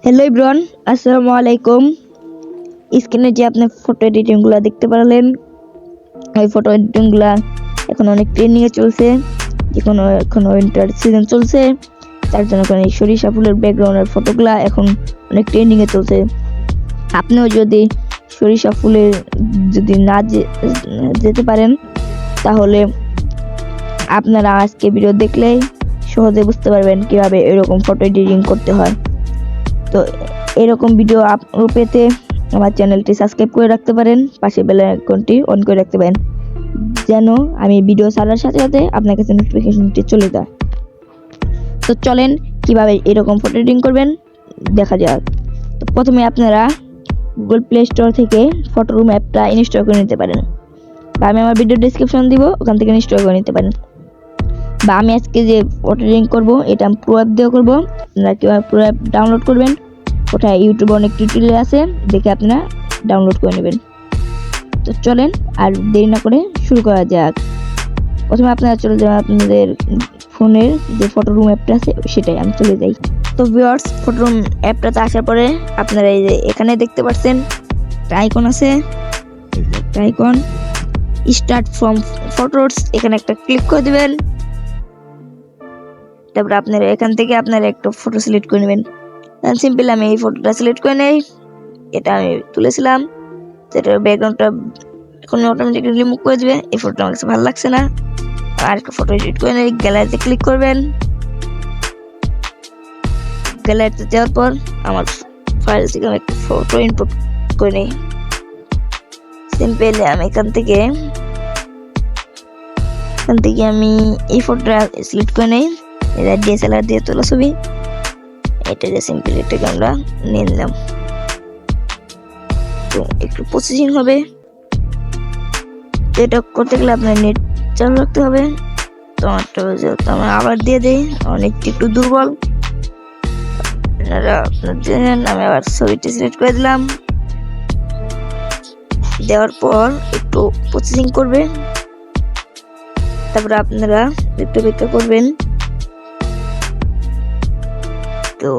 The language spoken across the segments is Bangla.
হ্যালো এভরিওয়ান, আসসালামু আলাইকুম। স্ক্রিনে যে আপনি ফটো এডিটিংগুলো দেখতে পারলেন, ওই ফটো এডিটিংগুলো এখন অনেক ট্রেন্ডিংয়ে চলছে। এখন উইন্টার সিজন চলছে, তার জন্য এই সরিষা ফুলের ব্যাকগ্রাউন্ডের ফটোগুলো এখন অনেক ট্রেন্ডিংয়ে চলছে। আপনিও যদি সরিষা ফুলের যদি না যেতে পারেন, তাহলে আপনারা আজকে ভিডিও দেখলেই সহজে বুঝতে পারবেন কিভাবে এরকম ফটো এডিটিং করতে হয়। তো এরকম ভিডিও পেতে আমার চ্যানেলটি সাবস্ক্রাইব করে রাখতে পারেন, পাশে বেল আইকনটি অন করে রাখতে পারেন, যেন আমি ভিডিও ছাড়ার সাথে সাথে আপনার কাছে নোটিফিকেশনটি চলে যায়। তো চলেন কিভাবে এরকম ফটো এডিটিং করবেন দেখা যাক। তো প্রথমে আপনারা গুগল প্লে স্টোর থেকে ফটোরুম অ্যাপটা ইনস্টল করে নিতে পারেন, বা আমি আমার ভিডিও ডেসক্রিপশন দিব, ওখান থেকে ইনস্টল করে নিতে পারেন। বা আমি আজকে যে ফটো এডিটিং করবো এটা আমি প্রো অ্যাপ দিয়ে করবো। আপনারা কীভাবে প্রো অ্যাপ ডাউনলোড করবেন ওটা ইউটিউবে অনেক টিউটোরিয়াল আছে, দেখে আপনারা ডাউনলোড করে নেবেন। তো চলেন আর দেরি না করে শুরু করা যাক। প্রথমে আপনারা চলে যাবেন আপনাদের ফোনের যে ফটোরুম অ্যাপটা আছে সেটাই, আমি চলে যাই। তো ভিউয়ার্স, ফটোরুম অ্যাপটাতে আসার পরে আপনারা এই যে এখানে দেখতে পাচ্ছেন একটা আইকন আছে, একটা আইকন স্টার্ট ফ্রম ফটোস, এখানে একটা ক্লিক করে দিবেন। তারপর আপনারা এখান থেকে আপনারা একটা ফটো সিলেক্ট করে নেবেন। সিম্পল আমি এই ফটোটা সিলেক্ট করে নেই, এটা আমি তুলেছিলাম, সেটার ব্যাকগ্রাউন্ডটা এখন অটোমেটিক্যালি রিমুভ করে দিবে। এই ফটোটা আমার কাছে ভালো লাগছে না, আর একটা ফটো এডিট করে নেই। গ্যালারিতে ক্লিক করবেন, গ্যালারিতে যাওয়ার পর আমার ফাইল থেকে আমি একটা ফটো ইনপুট করে নিই। সিম্পলি আমি এখান থেকে আমি এই ফটোটা সিলেক্ট করে নেই। এটা ডিএসএলআর দিয়ে তোলা ছবি, এটা যে সিম্পল এটাকে আমরা নিয়ে নিলাম। তো একটু প্রসেসিং হবে, এটা করতে গেলে আপনার নেট চালু রাখতে হবে। তো আমরা আবার দিয়ে দিই, অনেক একটু দুর্বল, আমি আবার ছবিটি সিলেক্ট করে দিলাম। দেওয়ার পর একটু প্রসেসিং করবে, তারপরে আপনারা একটু অপেক্ষা করবেন। তো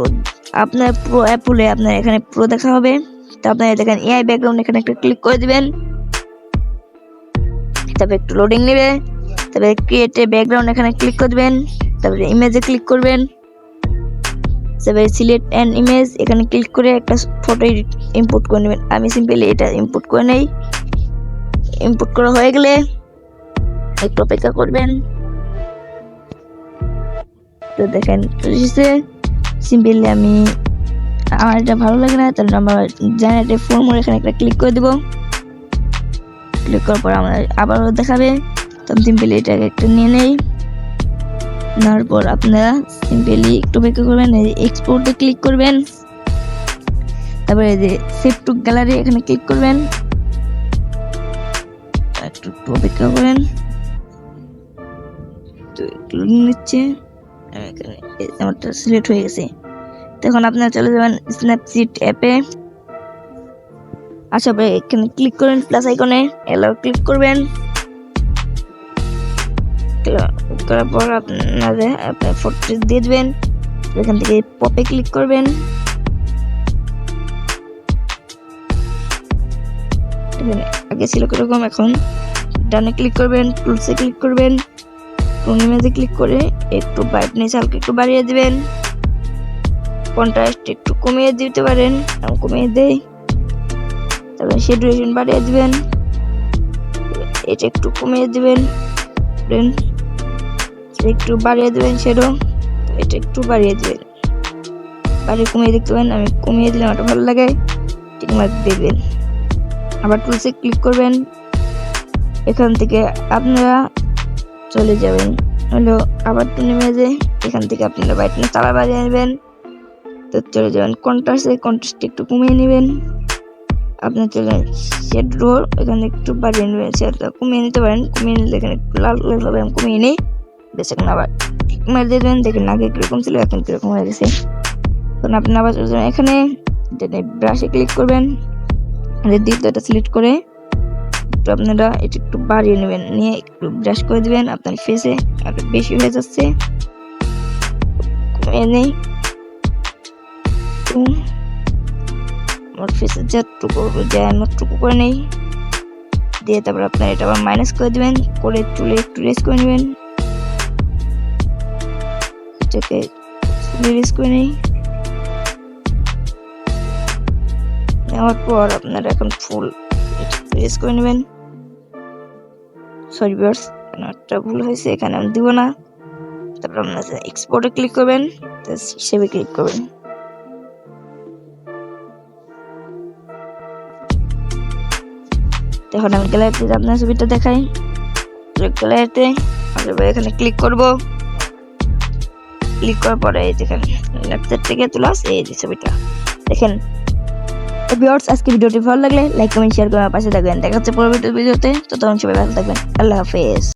আপনার প্রো অ্যাপ হলে আপনার এখানে প্রো দেখা হবে। তো আপনারা দেখেন এআই ব্যাকগ্রাউন্ড, এখানে একটা ক্লিক করে দিবেন। তারপরে একটু লোডিং নেবে, তারপরে ক্রিয়েট এ ব্যাকগ্রাউন্ড এখানে ক্লিক করে দিবেন। তারপরে ইমেজে ক্লিক করবেন, তারপরে সিলেক্ট অ্যান ইমেজ এখানে ক্লিক করে একটা ফটো ইম্পোর্ট করে নেবেন। আমি সিম্পলি এটা ইম্পোর্ট করে নেই। ইম্পোর্ট করা হয়ে গেলে একটু অপেক্ষা করবেন। তো দেখেন সিম্পলি আমি আমার এটা ভালো লাগে না, তাহলে আমরা জেনারেট ফর্মুলা এখানে একটা ক্লিক করে দেব। ক্লিক করার পর আমরা আবারও দেখাবে, তো সিম্পলি এটাকে একটা নিয়ে নেই। নেওয়ার পর আপনারা সিম্পলি একটু অপেক্ষা করবেন, এই এক্সপোর্টে ক্লিক করবেন। তারপরে এই যে সেভ টু গ্যালারি এখানে ক্লিক করবেন, একটু অপেক্ষা করেন। তো একটু নিচ্ছে, আমারটা সিলেক্ট হয়ে গেছে। তখন আপনারা চলে যাবেন স্ন্যাপচিট অ্যাপে। আচ্ছা, এখানে ক্লিক করেন প্লাস আইকনে, এলাও ক্লিক করবেন। করার পর আপনার ফটো দিয়ে দেবেন। এখান থেকে পপে ক্লিক করবেন, আগে ছিল কিরকম, এখন ডানে ক্লিক করবেন, টুলসে ক্লিক করবেন, টুল ইমেজে ক্লিক করে একটু ব্রাইটনেস হালকা একটু বাড়িয়ে দিবেন। কন্ট্রাস্ট একটু কমিয়ে দিতে পারেন, আমি কমিয়ে দেই। তারপরে স্যাচুরেশন বাড়িয়ে দিবেন, এটা একটু কমিয়ে দিবেন, একটু বাড়িয়ে দিবেন শ্যাডো, এটা একটু বাড়িয়ে দিবেন, বাড়িয়ে কমিয়ে দেখতে পারেন। আমি কমিয়ে দিলাম, এটা ভালো লাগে, ঠিক মার্ক দিবেন। আবার টুলসে ক্লিক করবেন, এখান থেকে আপনারা চলে যাবেন হলো আবার টুল ইমেজে, এখান থেকে আপনারা ব্রাইটনেস তালা বাড়িয়ে নেবেন। তো চলে যাবেন কন্ট্রাস্ট একটু কমিয়ে নেবেন। আপনার চলে শ্যাডো এখানে একটু বাড়িয়ে নেবেন, শ্যাডোটা কমিয়ে নিতে পারেন। কমিয়ে নিলে এখানে একটু লাল লাল হবে, আমি কমিয়ে নিই। বেশ, এখন আবার ক্লিক মেরে দিয়ে দেবেন। দেখেন আগে কিরকম ছিল, এখন কিরকম হয়ে গেছে। তখন আপনি আবার চলে যাবেন এখানে, ব্রাশে ক্লিক করবেন, দ্বিতীয়টা সিলেক্ট করে একটু আপনারা এটা একটু বাড়িয়ে নেবেন, নিয়ে একটু ব্রাশ করে দিবেন আপনার ফেসে। আর বেশি হয়ে যাচ্ছে, কমিয়ে নেই। আমার ফেসে যতটুকু যায় ততটুকু করে নেই, দিয়ে তারপর আপনার এটা আবার মাইনাস করে দিবেন, করে চুলে একটু রেস করে নেবেন, এটাকে চুলে রেস করে নেই। নেওয়ার পর আপনারা এখন ফুল রেস করে নেবেন। সরি ভিউয়ার্স, একটা ভুল হয়েছে, এখানে আমি দিব না। তারপর আপনারা এক্সপোর্টে ক্লিক করবেন, হিসেবে ক্লিক করবেন। এখন আমি গ্যালারিতে আপনার ছবিটা দেখাই। গ্যালারিতে এখানে ক্লিক করব, ক্লিক করার পরে এই দেখেন লেফট থেকে তোলা আছে এই যে ছবিটা দেখেন। ভিউয়ার্স, আজকে ভিডিওটি ভালো লাগলে লাইক কমেন্ট শেয়ার করে আমার পাশে থাকবেন। দেখা হচ্ছে পরবর্তী ভিডিওতে, ততক্ষণ সবাই ভালো থাকবেন। আল্লাহ হাফেজ।